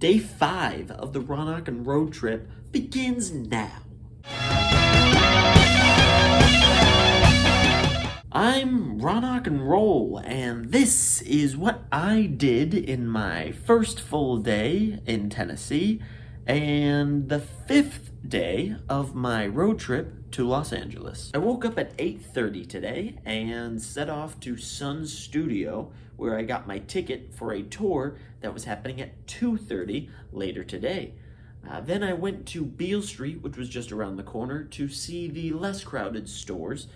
Day 5 of the Ronoc N Roadtrip begins now. I'm Ronoc N Roll, and this is what I did in my first full day in Tennessee and the 5th day of my road trip to Los Angeles. I woke up at 8:30 today and set off to Sun's studio, where I got my ticket for a tour that was happening at 2:30 later today. Then I went to Beale Street, which was just around the corner, to see the less crowded stores.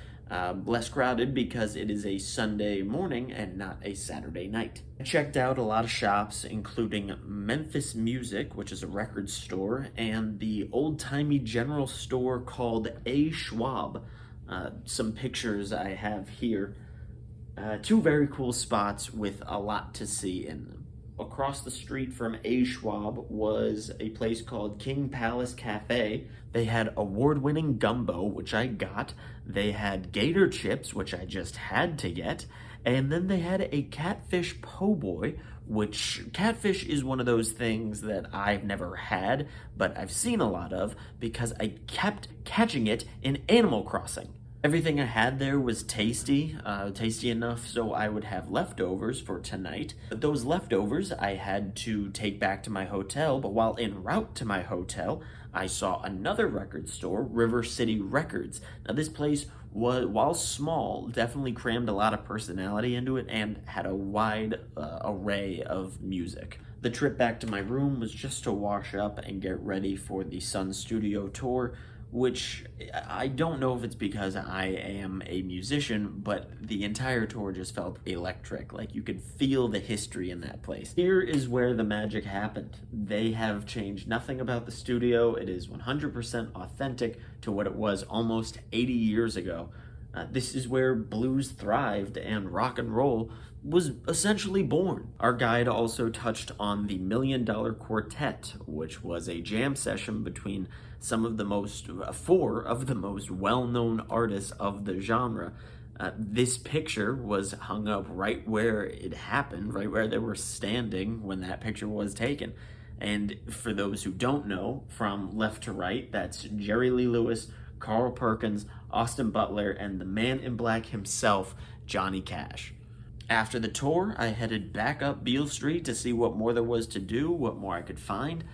Less crowded because it is a Sunday morning and not a Saturday night. I checked out a lot of shops, including Memphis Music, which is a record store, and the old-timey general store called A. Schwab. Some pictures I have here. Two very cool spots with a lot to see in them. Across the street from A. Schwab was a place called King Palace Cafe. They had award-winning gumbo, which I got. They had gator chips, which I just had to get. And then they had a catfish po' boy, which catfish is one of those things that I've never had, but I've seen a lot of because I kept catching it in Animal Crossing. Everything I had there was tasty enough so I would have leftovers for tonight. But those leftovers I had to take back to my hotel, but while en route to my hotel, I saw another record store, River City Records. Now this place was, while small, definitely crammed a lot of personality into it and had a wide array of music. The trip back to my room was just to wash up and get ready for the Sun Studio tour, which I don't know if it's because I am a musician, but the entire tour just felt electric. Like you could feel the history in that place. Here is where the magic happened. They have changed nothing about the studio. It is 100% authentic to what it was almost 80 years ago. This is where blues thrived and rock and roll was essentially born. Our guide also touched on the $1 Million Quartet, which was a jam session between four of the most well-known artists of the genre. This picture was hung up right where it happened, right where they were standing when that picture was taken. And for those who don't know, from left to right, that's Jerry Lee Lewis, Carl Perkins, Austin Butler, and the man in black himself, Johnny Cash. After the tour, I headed back up Beale Street to see what more there was to do, what more I could find.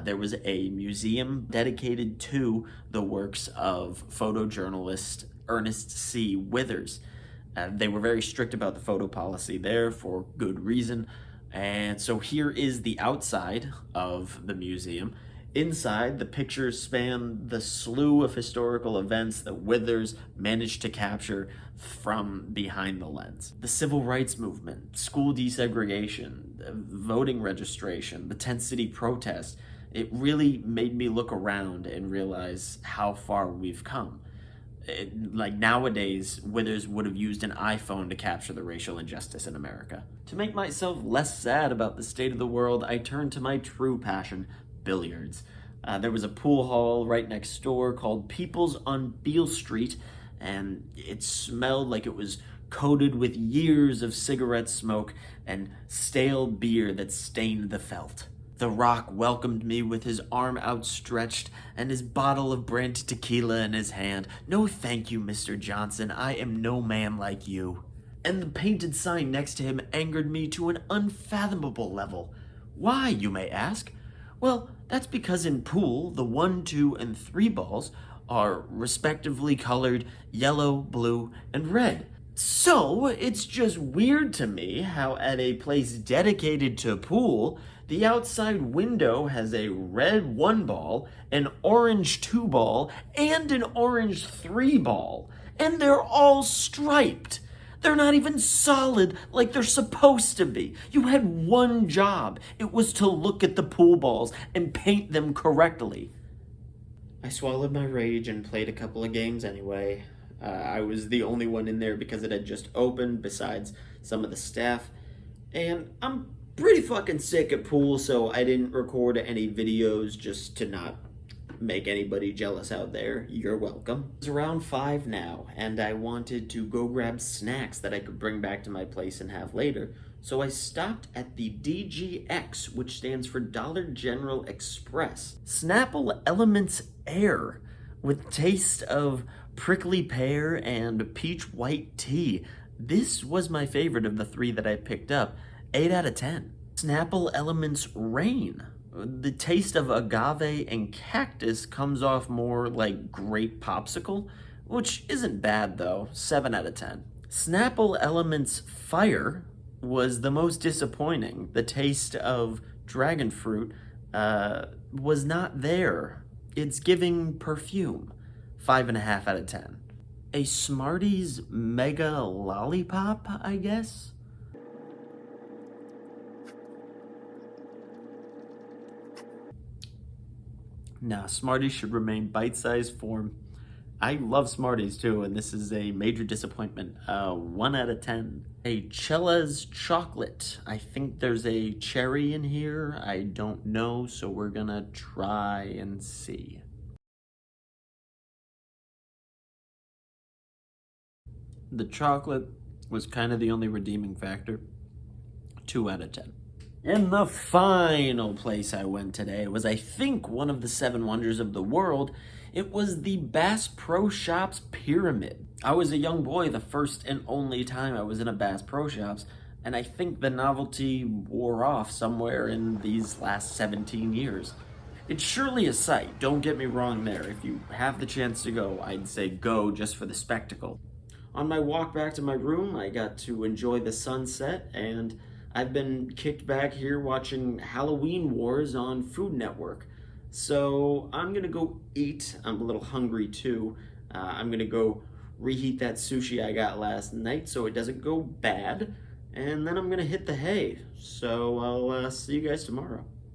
There was a museum dedicated to the works of photojournalist Ernest C. Withers. They were very strict about the photo policy there for good reason. And so here is the outside of the museum. Inside, the pictures span the slew of historical events that Withers managed to capture from behind the lens. The civil rights movement, school desegregation, voting registration, the Tent City protest. It really made me look around and realize how far we've come. Like nowadays, Withers would have used an iPhone to capture the racial injustice in America. To make myself less sad about the state of the world, I turned to my true passion, billiards. There was a pool hall right next door called People's on Beale Street, and it smelled like it was coated with years of cigarette smoke and stale beer that stained the felt. The Rock welcomed me with his arm outstretched and his bottle of brandy tequila in his hand. "No thank you, Mr. Johnson, I am no man like you." And the painted sign next to him angered me to an unfathomable level. Why, you may ask? Well, that's because in pool, the 1, 2, and 3 balls are respectively colored yellow, blue, and red. So, it's just weird to me how at a place dedicated to pool, the outside window has a red 1 ball, an orange 2 ball, and an orange 3 ball. And they're all striped. They're not even solid like they're supposed to be. You had one job. It was to look at the pool balls and paint them correctly. I swallowed my rage and played a couple of games anyway. I was the only one in there because it had just opened besides some of the staff. And I'm pretty fucking sick at pool, so I didn't record any videos just to not make anybody jealous out there. You're welcome. It's around 5 now, and I wanted to go grab snacks that I could bring back to my place and have later. So I stopped at the DGX, which stands for Dollar General Express. Snapple Elements Air with taste of prickly pear and peach white tea. This was my favorite of the three that I picked up. 8 out of 10. Snapple Elements Rain. The taste of agave and cactus comes off more like grape popsicle, which isn't bad though. 7 out of 10. Snapple Elements Fire was the most disappointing. The taste of dragon fruit was not there. It's giving perfume. 5.5 out of 10. A Smarties Mega Lollipop, I guess? Nah, Smarties should remain bite-sized form. I love Smarties too, and this is a major disappointment. 1 out of 10. A Chella's Chocolate. I think there's a cherry in here. I don't know, so we're gonna try and see. The chocolate was kind of the only redeeming factor. 2 out of 10. And the final place I went today was, I think, one of the 7 wonders of the world. It was the Bass Pro Shops Pyramid. I was a young boy the first and only time I was in a Bass Pro Shops, and I think the novelty wore off somewhere in these last 17 years. It's surely a sight, don't get me wrong there. If you have the chance to go, I'd say go just for the spectacle. On my walk back to my room, I got to enjoy the sunset, and I've been kicked back here watching Halloween Wars on Food Network. So I'm gonna go eat. I'm a little hungry too. I'm gonna go reheat that sushi I got last night so it doesn't go bad. And then I'm gonna hit the hay. So I'll see you guys tomorrow.